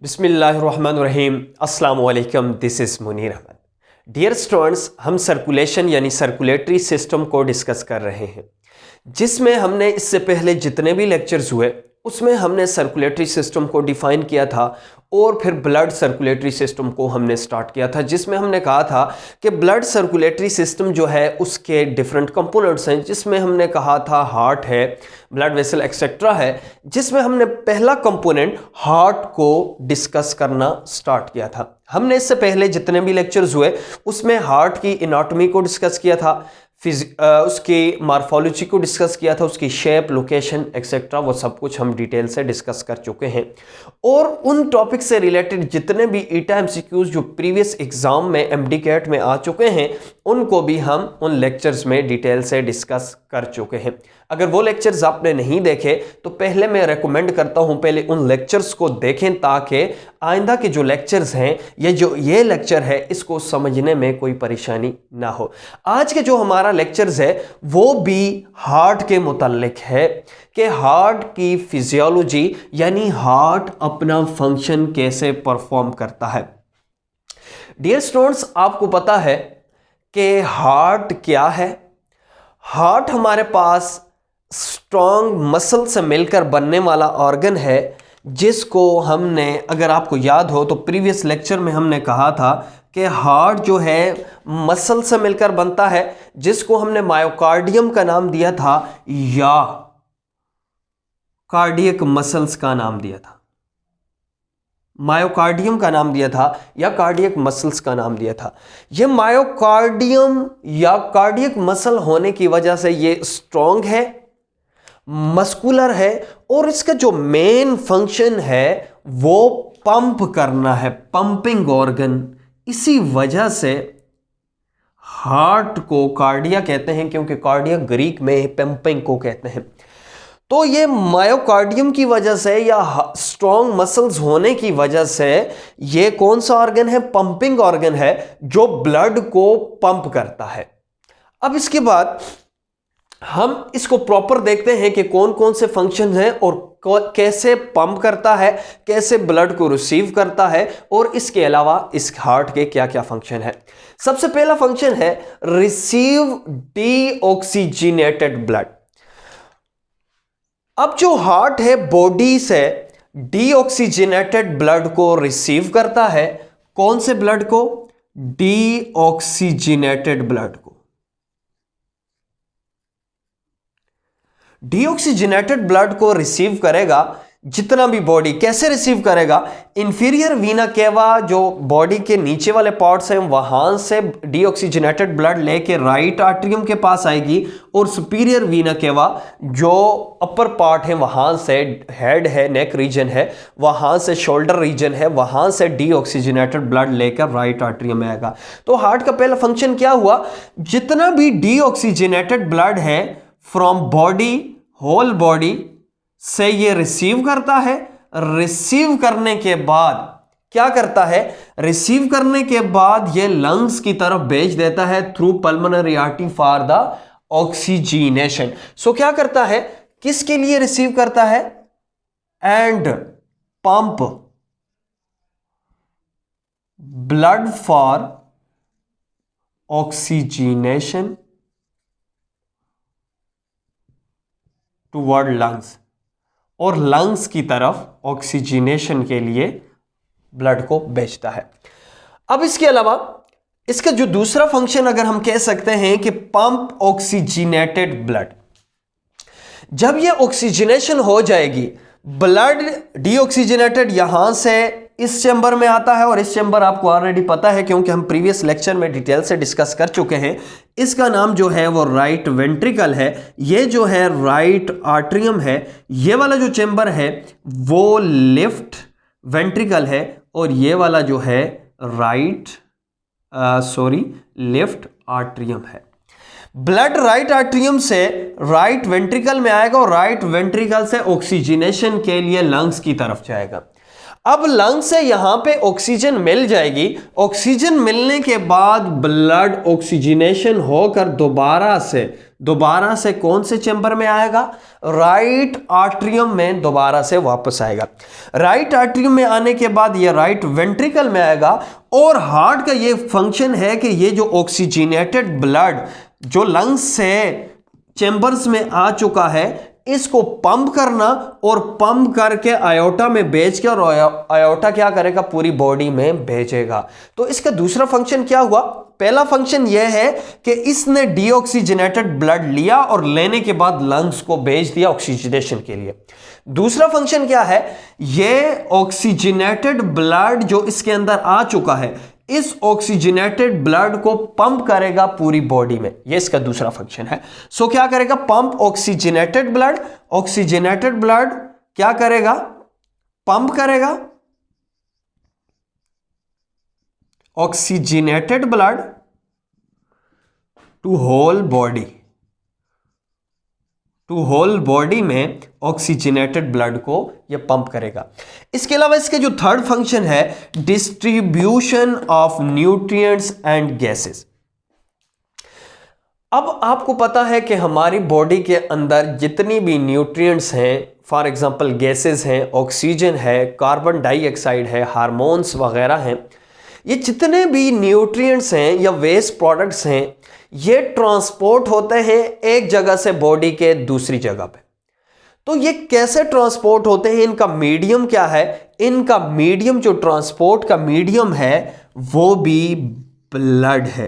बिस्मिल्लाहिर्रहमानिर्रहीम। अस्सलाम वालेकुम। This is Munir Ahmad. Dear students, हम सर्कुलेशन यानी सर्कुलेटरी सिस्टम को डिस्कस कर रहे हैं, जिसमें हमने इससे पहले जितने भी लेक्चर्स हुए उसमें हमने सर्कुलेटरी सिस्टम को डिफ़ाइन किया था और फिर ब्लड सर्कुलेटरी सिस्टम को हमने स्टार्ट किया था, जिसमें हमने कहा था कि ब्लड सर्कुलेटरी सिस्टम जो है उसके डिफरेंट कंपोनेंट्स हैं, जिसमें हमने कहा था हार्ट है, ब्लड वेसल एक्सेट्रा है, जिसमें हमने पहला कंपोनेंट हार्ट को डिस्कस करना स्टार्ट किया था। हमने इससे पहले जितने भी लेक्चर्स हुए उसमें हार्ट की एनाटॉमी को डिस्कस किया था, उसकी मार्फोलॉजी को डिस्कस किया था, उसकी शेप, लोकेशन एक्सेट्रा, वो सब कुछ हम डिटेल से डिस्कस कर चुके हैं। और उन टॉपिक से रिलेटेड जितने भी ईटा एमसीक्यूज जो प्रीवियस एग्जाम में एमडीकेट में आ चुके हैं उनको भी हम उन लेक्चर्स में डिटेल से डिस्कस कर चुके हैं। अगर वो लेक्चर्स आपने नहीं देखे तो पहले मैं रेकमेंड करता हूं पहले उन लेक्चर्स को देखें, ताकि आइंदा के जो लेक्चर्स हैं ये लेक्चर है इसको समझने में कोई परेशानी ना हो। आज के जो हमारा लेक्चर्स है वो भी हार्ट के मुताल्लिक है कि हार्ट की फिजियोलॉजी यानी हार्ट अपना फंक्शन कैसे परफॉर्म करता है। डियर स्टूडेंट्स, आपको पता है कि हार्ट क्या है? हार्ट हमारे पास स्ट्रॉन्ग मसल से मिलकर बनने वाला ऑर्गन है, जिसको हमने, अगर आपको याद हो तो प्रीवियस लेक्चर में हमने कहा था कि हार्ट जो है मसल से मिलकर बनता है, जिसको हमने मायोकार्डियम का नाम दिया था या कार्डियक मसल्स का नाम दिया था। मायोकार्डियम का नाम दिया था या कार्डियक मसल्स का नाम दिया था। ये मायोकार्डियम या कार्डियक मसल होने की वजह से ये स्ट्रॉन्ग है, मस्कुलर है, और इसका जो मेन फंक्शन है वो पंप करना है, पंपिंग ऑर्गन। इसी वजह से हार्ट को कार्डिया कहते हैं, क्योंकि कार्डिया ग्रीक में पंपिंग को कहते हैं। तो ये मायोकार्डियम की वजह से या स्ट्रॉन्ग मसल्स होने की वजह से ये कौन सा ऑर्गन है? पंपिंग ऑर्गन है, जो ब्लड को पंप करता है। अब इसके बाद हम इसको प्रॉपर देखते हैं कि कौन कौन से फंक्शन हैं और कैसे पंप करता है, कैसे ब्लड को रिसीव करता है, और इसके अलावा इस हार्ट के क्या क्या फंक्शन है। सबसे पहला फंक्शन है रिसीव डीऑक्सीजनेटेड ब्लड। अब जो हार्ट है बॉडी से डीऑक्सीजनेटेड ब्लड को रिसीव करता है। कौन से ब्लड को? डीऑक्सीजनेटेड ब्लड को। डीऑक्सीजनेटेड ब्लड को रिसीव करेगा जितना भी बॉडी। कैसे रिसीव करेगा? इंफीरियर वीना केवा, जो बॉडी के नीचे वाले पार्ट्स हैं, वहां से डीऑक्सीजनेटेड ब्लड लेके राइट आर्टरियम के पास आएगी, और सुपीरियर वीना केवा जो अपर पार्ट है, वहां से हेड है, नेक रीजन है, वहां से शोल्डर रीजन है, वहां से डीऑक्सीजनेटेड ब्लड लेकर राइट आर्टरियम में आएगा। तो हार्ट का पहला फंक्शन क्या हुआ? जितना भी डीऑक्सीजनेटेड ब्लड है फ्रॉम बॉडी, होल बॉडी से ये रिसीव करता है। रिसीव करने के बाद क्या करता है? रिसीव करने के बाद ये लंग्स की तरफ भेज देता है through pulmonary artery for the oxygenation. So क्या करता है? किसके लिए रिसीव करता है? And pump blood for oxygenation toward lungs, और लंग्स की तरफ ऑक्सीजनेशन के लिए ब्लड को भेजता है। अब इसके अलावा इसका जो दूसरा फंक्शन अगर हम कह सकते हैं कि पंप ऑक्सीजनेटेड ब्लड। जब ये ऑक्सीजनेशन हो जाएगी, ब्लड डीऑक्सीजनेटेड यहां से इस चैम्बर में आता है, और इस चैम्बर आपको ऑलरेडी पता है क्योंकि हम प्रीवियस लेक्चर में डिटेल से डिस्कस कर चुके हैं। इसका नाम जो है वो राइट वेंट्रिकल है। ये जो है राइट आर्टरियम है। ये वाला जो चैम्बर है वो लेफ्ट वेंट्रिकल है, और ये वाला जो है लेफ्ट आर्टरियम है। ब्लड राइट आर्टरियम से राइट वेंट्रिकल में आएगा, और राइट वेंट्रिकल से ऑक्सीजनेशन के लिए लंग्स की तरफ जाएगा। अब लंग से यहां पे ऑक्सीजन मिल जाएगी, ऑक्सीजन मिलने के बाद ब्लड ऑक्सीजनेशन होकर दोबारा से कौन से चैम्बर में आएगा? राइट आर्टरियम में दोबारा से वापस आएगा। राइट आर्टरियम में आने के बाद ये राइट वेंट्रिकल में आएगा। और हार्ट का ये फंक्शन है कि ये जो ऑक्सीजनेटेड ब्लड जो लंग्स से चैम्बर्स में आ चुका है, इसको पंप करना और पंप करके आयोटा में भेज के, और आयोटा क्या करेगा? पूरी बॉडी में भेजेगा। तो इसका दूसरा फंक्शन क्या हुआ? पहला फंक्शन यह है कि इसने डीऑक्सीजनेटेड ब्लड लिया और लेने के बाद लंग्स को भेज दिया ऑक्सीजनेशन के लिए। दूसरा फंक्शन क्या है? यह ऑक्सीजनेटेड ब्लड जो इसके अंदर आ चुका है, इस ऑक्सीजनेटेड ब्लड को पंप करेगा पूरी बॉडी में। यह इसका दूसरा फंक्शन है। सो क्या करेगा? Pump oxygenated blood. Oxygenated blood क्या करेगा? पंप करेगा oxygenated blood to whole body में ऑक्सीजनेटेड ब्लड को यह पंप करेगा। इसके अलावा इसके जो थर्ड फंक्शन है, distribution of nutrients and gases. अब आपको पता है कि हमारी बॉडी के अंदर जितनी भी न्यूट्रिएंट्स हैं, फॉर एग्जांपल गैसेस हैं, ऑक्सीजन है, कार्बन डाइऑक्साइड है, हार्मोन्स वगैरह हैं, ये जितने भी न्यूट्रिएंट्स हैं या वेस्ट प्रोडक्ट्स हैं, ये ट्रांसपोर्ट होते हैं एक जगह से बॉडी के दूसरी जगह पे। तो ये कैसे ट्रांसपोर्ट होते हैं? इनका मीडियम क्या है? इनका मीडियम, जो ट्रांसपोर्ट का मीडियम है, वो भी ब्लड है।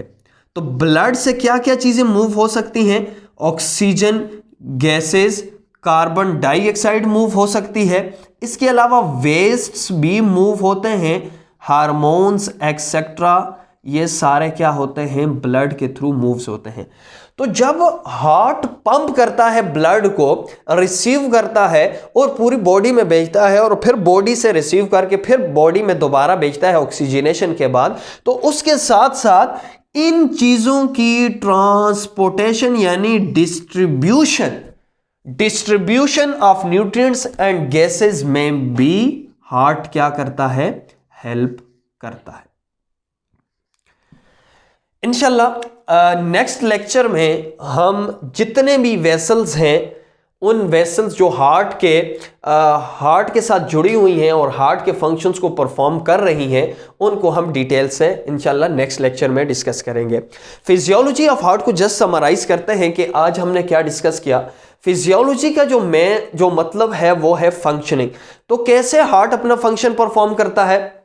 तो ब्लड से क्या क्या चीजें मूव हो सकती हैं? Oxygen, gases, carbon dioxide move हो सकती है। इसके अलावा वेस्ट्स भी मूव होते हैं, हार्मोन्स एक्सेट्रा, ये सारे क्या होते हैं? ब्लड के थ्रू मूव्स होते हैं। तो जब हार्ट पंप करता है ब्लड को, रिसीव करता है और पूरी बॉडी में भेजता है, और फिर बॉडी से रिसीव करके फिर बॉडी में दोबारा भेजता है ऑक्सीजनेशन के बाद, तो उसके साथ साथ इन चीजों की ट्रांसपोर्टेशन यानी distribution of nutrients and gases में भी हार्ट क्या करता है? हेल्प करता है। इंशाल्लाह नेक्स्ट लेक्चर में हम जितने भी वेसल्स हैं, उन वेसल्स जो हार्ट के साथ जुड़ी हुई हैं और हार्ट के फंक्शंस को परफॉर्म कर रही हैं, उनको हम डिटेल से इंशाल्लाह नेक्स्ट लेक्चर में डिस्कस करेंगे। फिजियोलॉजी ऑफ हार्ट को जस्ट समराइज करते हैं कि आज हमने क्या डिस्कस किया। फिजियोलॉजी का जो मतलब है वो है फंक्शनिंग। तो कैसे हार्ट अपना फंक्शन परफॉर्म करता है?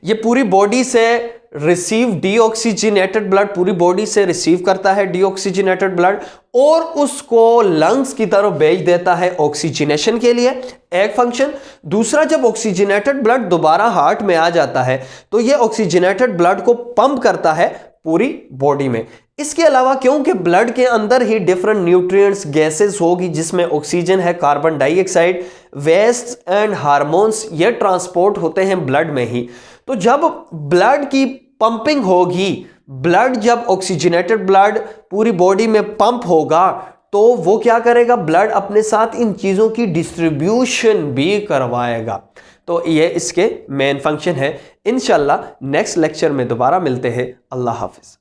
ये पूरी बॉडी से रिसीव डीऑक्सीजनेटेड ब्लड, पूरी बॉडी से रिसीव करता है डीऑक्सीजनेटेड ब्लड और उसको लंग्स की तरफ भेज देता है ऑक्सीजनेशन के लिए, एक फंक्शन। दूसरा, जब ऑक्सीजनेटेड ब्लड दोबारा हार्ट में आ जाता है तो ये ऑक्सीजनेटेड ब्लड को पंप करता है पूरी बॉडी में। इसके अलावा क्योंकि ब्लड के अंदर ही डिफरेंट न्यूट्रिएंट्स, गैसेस होगी, जिसमें ऑक्सीजन है, carbon dioxide, waste and hormones, ये ट्रांसपोर्ट होते हैं ब्लड में ही। तो जब ब्लड की पंपिंग होगी, जब ऑक्सीजनेटेड ब्लड पूरी बॉडी में पंप होगा, तो वो क्या करेगा? ब्लड अपने साथ इन चीजों की डिस्ट्रीब्यूशन भी करवाएगा। तो ये इसके मेन फंक्शन है। इंशाल्लाह नेक्स्ट लेक्चर में दोबारा मिलते हैं। अल्लाह हाफिज।